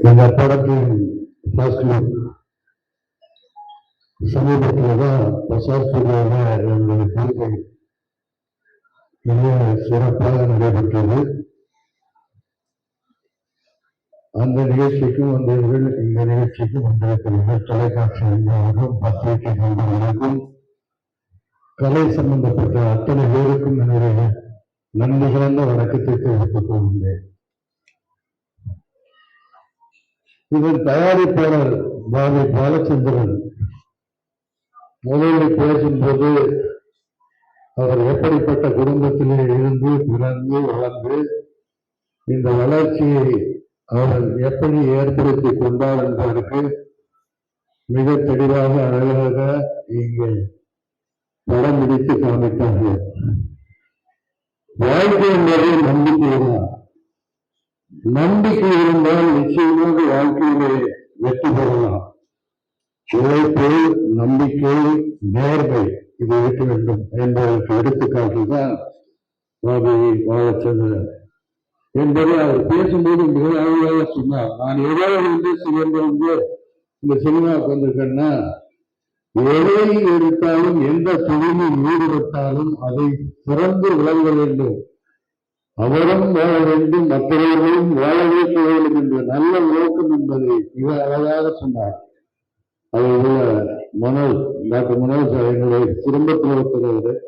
இந்த படத்தின் first look சமீபத்தில் தான் பிரசாத் ஸ்டுடியோவில் என்னுடைய பூஜை மிக சிறப்பாக நடைபெற்றது. அந்த நிகழ்ச்சிக்கும் வந்தவர்கள், இந்த நிகழ்ச்சிக்கும் வந்திருக்கிறவர்கள், தொலைக்காட்சி அன்பர்களுக்கும் பத்திரிகை நண்பர்களுக்கும் கலை சம்பந்தப்பட்ட அத்தனை பேருக்கும் என்னுடைய நன்றி கலந்த வணக்கத்தை தெரிவித்துக் கொள்கின்றேன். இதன் தயாரிப்பாளர் பாபி பாலச்சந்திரன் முதலில் பேசும்போது அவர் எப்படிப்பட்ட குடும்பத்திலே இருந்து பிறந்து வளர்ந்து இந்த வளர்ச்சியை அவர் எப்படி ஏற்படுத்தி கொண்டார் என்பதற்கு மிக தெளிவாக அழகாக இங்கே படம் பிடித்து காமித்தார்கள். வாழ்க்கை என்பது நம்பிக்கை தான். நம்பிக்கை இருந்தால் நிச்சயமாக வாழ்க்கையிலே வெற்றி பெறலாம். உழைப்பு, நம்பிக்கை, நேர்மை இது இருக்க வேண்டும் என்பதற்கு எடுத்துக்காட்டு தான் பாபி பாலச்சந்திரன் என்பதை அவர் பேசும்போது மிக அழகாக சொன்னார். நான் ஏதாவது சேர்ந்து இந்த சினிமாவுக்கு வந்திருக்கேன்னா, எதை எடுத்தாலும் எந்த தொழிலில் ஈடுபட்டாலும் அதை சிறந்து விளங்க வேண்டும், அவரும் வாழ வேண்டும், மற்றவர்களும் வாழ வைக்க வேண்டும் என்ற நல்ல நோக்கம் என்பதை மிக அழகாக சொன்னார். அதை மனோஜ், டாக்டர் மனோஜ் எங்களை குடும்பத்தில் ஒருத்தர்.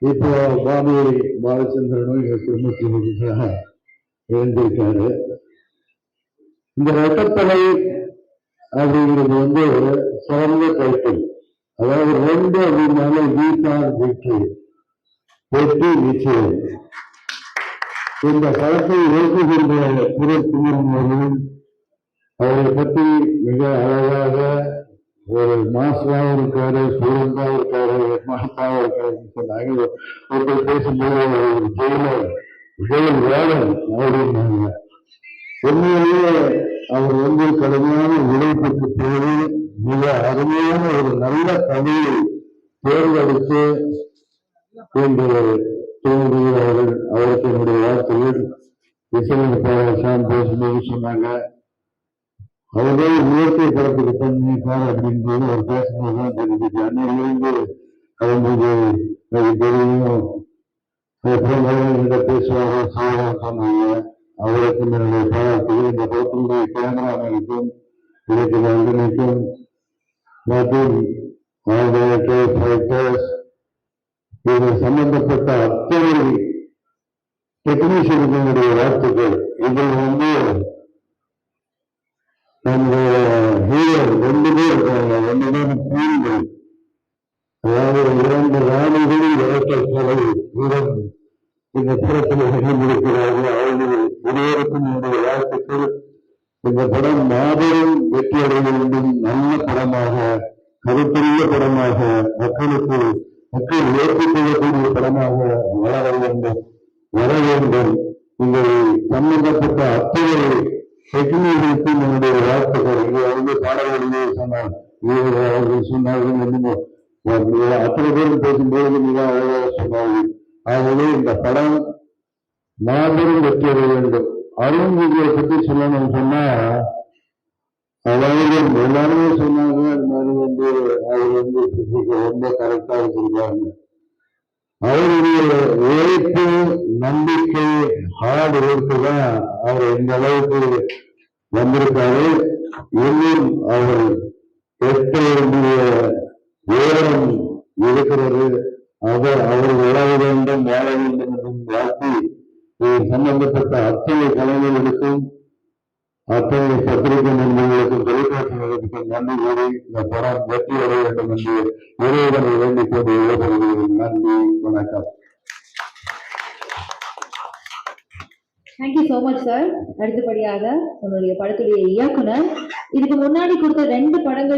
இப்போ பாபி பாலச்சந்திரனும் எங்க குடும்பத்தில் எழுந்திருக்காரு. இந்த ரெட்டத்தலை அப்படிங்கிறது சிறந்த டைட்டில். அதாவது 2 அப்படின்னால வீட்டார் வீட்டு வெற்றி நிச்சயம். இந்த படத்தை இயக்குகின்ற குமரன் அவரை பற்றி மிக அழகாக ஒரு மாஸ்டராக இருக்காரு, ஸ்டூடெண்டா இருக்காரு, மாஸ்டராக இருக்காருன்னு சொன்னாங்க. ஒருத்தர் பேசும்போது ஜெயில் வேலன் அப்படின்னாங்க. உண்மையிலேயே அவர் கடுமையான உழைப்புக்கு பிறகு மிக அருமையான ஒரு நல்ல கதையை தேர்ந்தெடுத்து என்று தோன்றுகிறார்கள். அவருக்கு என்னுடைய வாழ்க்கையில் இசையமைப்பாளர் பேசும்போது சொன்னாங்க, அவரே இயற்கை படத்துக்கு பண்ணிருக்கார் அப்படின்றது அவர் பேசும்போதுதான் தெரிஞ்சிச்சு. அன்னையிலிருந்து அவங்களுக்கு அது தெரியும், பேசுவாங்க சொன்னாங்க. அவருக்கு என்னுடைய பாராட்டுகள். இந்த படத்தினுடைய கேமராமேனுக்கும் இதற்கு நண்பனுக்கும் மற்றும் இது சம்பந்தப்பட்ட அத்தனை டெக்னீஷியனுடைய வாழ்த்துக்கள். இதில் நம்முடைய ஹீரோ 2 பேர் இருக்காங்க. 2 பேரும் பூண்கள், அதாவது 2 ராணிகளில் இறக்கலை வீரன் இந்த படத்தில் இணைந்திருக்கிறார்கள். அவர்கள் இருவருக்கும் என்னுடைய வாழ்த்துக்கள். இந்த படம் மாபெரும் வெற்றி அடைய வேண்டும், நல்ல படமாக, கருத்துள்ள படமாக, மக்கள் ஏற்றுக்கொள்ளக்கூடிய படமாக வர வேண்டும். இதை சம்பந்தப்பட்ட அத்தனை டெக்னீஷியனுக்கும் என்னுடைய வாழ்த்துக்கள். இது பாடல்களிலே சொன்னார், அவர்கள் சொன்னார்கள், அத்தனை பேரும் பேசும்போது மிக அழகாக சொன்னார்கள். ஆகவே இந்த படம் மாபெரும் வெற்றி அடைய வேண்டும். அருண் விஜயை பற்றி சொல்லணும்னு சொன்னா, அதாவது எல்லாருமே சொன்னாங்க, அது மாதிரி அவர் ரொம்ப கரெக்டா வச்சிருக்காங்க. அவருடைய உழைப்பு, நம்பிக்கை, ஹார்ட் ஒர்க்கு தான் அவர் இந்த அளவுக்கு வந்திருக்காரு. இன்னும் அவர் எட்ட வேண்டிய உயரம் இருக்கிறது. அவர் வாழ வேண்டும் என்றும் வாழ்த்தி சம்பந்தப்பட்ட அத்தனை கலைஞர்களுக்கும், அத்தனை பத்திரிகை நண்பர்களுக்கும், தொலைக்காட்சி நிலையத்துக்கும் நன்றி கூறி இந்த படம் வெற்றி அடைய வேண்டும் என்று இறைவனை வேண்டிக் கொண்டு விடைபெறுகிறேன். நன்றி, வணக்கம். Thank you so much sir. அடுத்தபடியாக உங்களுடைய படத்துடைய இயக்குனர், இதுக்கு முன்னாடி கொடுத்த 2 படங்கள்